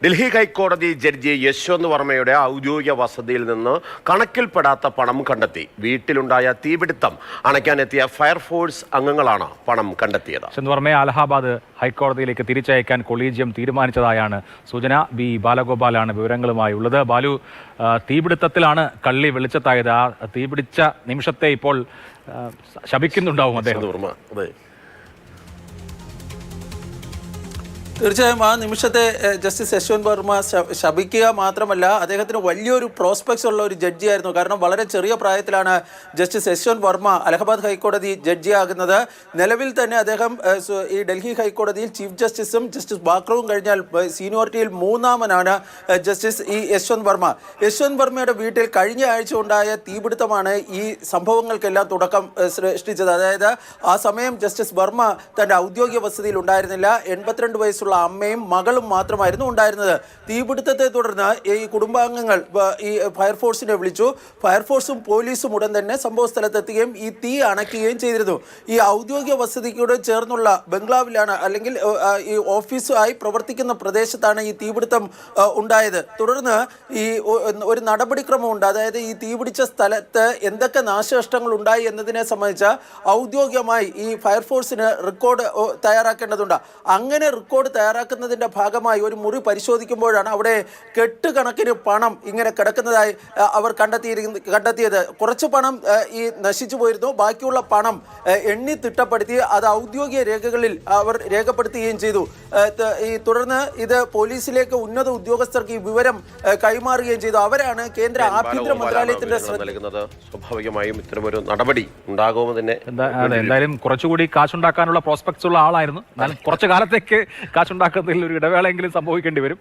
ഡൽഹി ഹൈക്കോടതി ജഡ്ജി യശ്വന്ത് വർമ്മയുടെ ഔദ്യോഗിക വസതിയിൽ നിന്ന് കണക്കിൽപ്പെടാത്ത പണം കണ്ടെത്തി. വീട്ടിലുണ്ടായ തീപിടുത്തം അണയ്ക്കാനെത്തിയ ഫയർഫോഴ്സ് അംഗങ്ങളാണ് പണം കണ്ടെത്തിയത്. യശ്വന്ത് വർമ്മയെ അലഹാബാദ് ഹൈക്കോടതിയിലേക്ക് തിരിച്ചയക്കാൻ കൊളീജിയം തീരുമാനിച്ചതായാണ് സൂചന. ബി ബാലഗോപാലാണ് വിവരങ്ങളുമായി ഉള്ളത്. ബാലു, തീപിടുത്തത്തിലാണ് കള്ളി വെളിച്ചത്തായത്. ആ തീപിടിച്ച നിമിഷത്തെ ഇപ്പോൾ ശപിക്കുന്നുണ്ടാവും അദ്ദേഹം. തീർച്ചയായും ആ നിമിഷത്തെ ജസ്റ്റിസ് യശ്വന്ത് വർമ്മ ശപിക്കുക മാത്രമല്ല, അദ്ദേഹത്തിന് വലിയൊരു പ്രോസ്പെക്ട്സ് ഉള്ള ഒരു ജഡ്ജിയായിരുന്നു. കാരണം വളരെ ചെറിയ പ്രായത്തിലാണ് ജസ്റ്റിസ് യശ്വന്ത് വർമ്മ അലഹബാദ് ഹൈക്കോടതി ജഡ്ജിയാകുന്നത്. നിലവിൽ തന്നെ അദ്ദേഹം ഈ ഡൽഹി ഹൈക്കോടതിയിൽ ചീഫ് ജസ്റ്റിസും ജസ്റ്റിസ് ബാക്രവും കഴിഞ്ഞാൽ സീനിയോറിറ്റിയിൽ മൂന്നാമനാണ് ജസ്റ്റിസ് യശ്വന്ത് വർമ്മ. യശ്വന്ത് വർമ്മയുടെ വീട്ടിൽ കഴിഞ്ഞ ആഴ്ച ഉണ്ടായ തീപിടുത്തമാണ് ഈ സംഭവങ്ങൾക്കെല്ലാം തുടക്കം സൃഷ്ടിച്ചത്. അതായത് ആ സമയം ജസ്റ്റിസ് വർമ്മ തൻ്റെ ഔദ്യോഗിക വസതിയിൽ ഉണ്ടായിരുന്നില്ല. 82 വയസ്സുള്ള അമ്മയും മകളും മാത്രമായിരുന്നു ഉണ്ടായിരുന്നത്. തീപിടുത്തത്തെ തുടർന്ന് ഈ കുടുംബാംഗങ്ങൾ ഈ ഫയർഫോഴ്സിനെ വിളിച്ചു. ഫയർഫോഴ്സും പോലീസും ഉടൻ തന്നെ സംഭവ സ്ഥലത്തെത്തുകയും ഈ തീ അണയ്ക്കുകയും ചെയ്തിരുന്നു. ഈ ഔദ്യോഗിക വസതിയോട് ചേർന്നുള്ള ബംഗ്ലാവിലാണ്, അല്ലെങ്കിൽ ഈ ഓഫീസായി പ്രവർത്തിക്കുന്ന പ്രദേശത്താണ് ഈ തീപിടുത്തം ഉണ്ടായത്. തുടർന്ന് ഈ ഒരു നടപടിക്രമമുണ്ട്. അതായത് ഈ തീപിടിച്ച സ്ഥലത്ത് എന്തൊക്കെ നാശനഷ്ടങ്ങൾ ഉണ്ടായി എന്നതിനെ സംബന്ധിച്ച് ഔദ്യോഗികമായി ഈ ഫയർഫോഴ്സിന് റെക്കോർഡ് തയ്യാറാക്കേണ്ടതുണ്ട്. അങ്ങനെ റെക്കോർഡ് തയ്യാറാക്കുന്നതിൻ്റെ ഭാഗമായി ഒരു മുറി പരിശോധിക്കുമ്പോഴാണ് അവിടെ കെട്ടുകണക്കിന് പണം ഇങ്ങനെ കിടക്കുന്നതായി അവർ കണ്ടെത്തിയത്. കുറച്ച് പണം ഈ നശിച്ചു പോയിരുന്നു. ബാക്കിയുള്ള പണം എണ്ണി തിട്ടപ്പെടുത്തി അത് ഔദ്യോഗിക രേഖകളിൽ അവർ രേഖപ്പെടുത്തുകയും ചെയ്തു. ഈ തുടർന്ന് ഇത് പോലീസിലേക്ക് ഉന്നത ഉദ്യോഗസ്ഥർക്ക് ഈ വിവരം കൈമാറുകയും ചെയ്തു. അവരാണ് കേന്ദ്ര ആഭ്യന്തര മന്ത്രാലയത്തിന്റെ നൽകുന്നത്. സ്വാഭാവികമായും ഇത്തരമൊരു നടപടി ഉണ്ടാകുമെന്ന് തന്നെ എന്തായാലും കുറച്ചുകൂടി കാശുണ്ടാക്കാനുള്ള പ്രോസ്പെക്ട്സ് ഉള്ള ആളായിരുന്നു. എന്നാലും കുറച്ചു കാലത്തേക്ക് കാശുണ്ടാക്കുന്നതിൽ ഒരു ഇടവേളയെങ്കിലും സംഭവിക്കേണ്ടി വരും.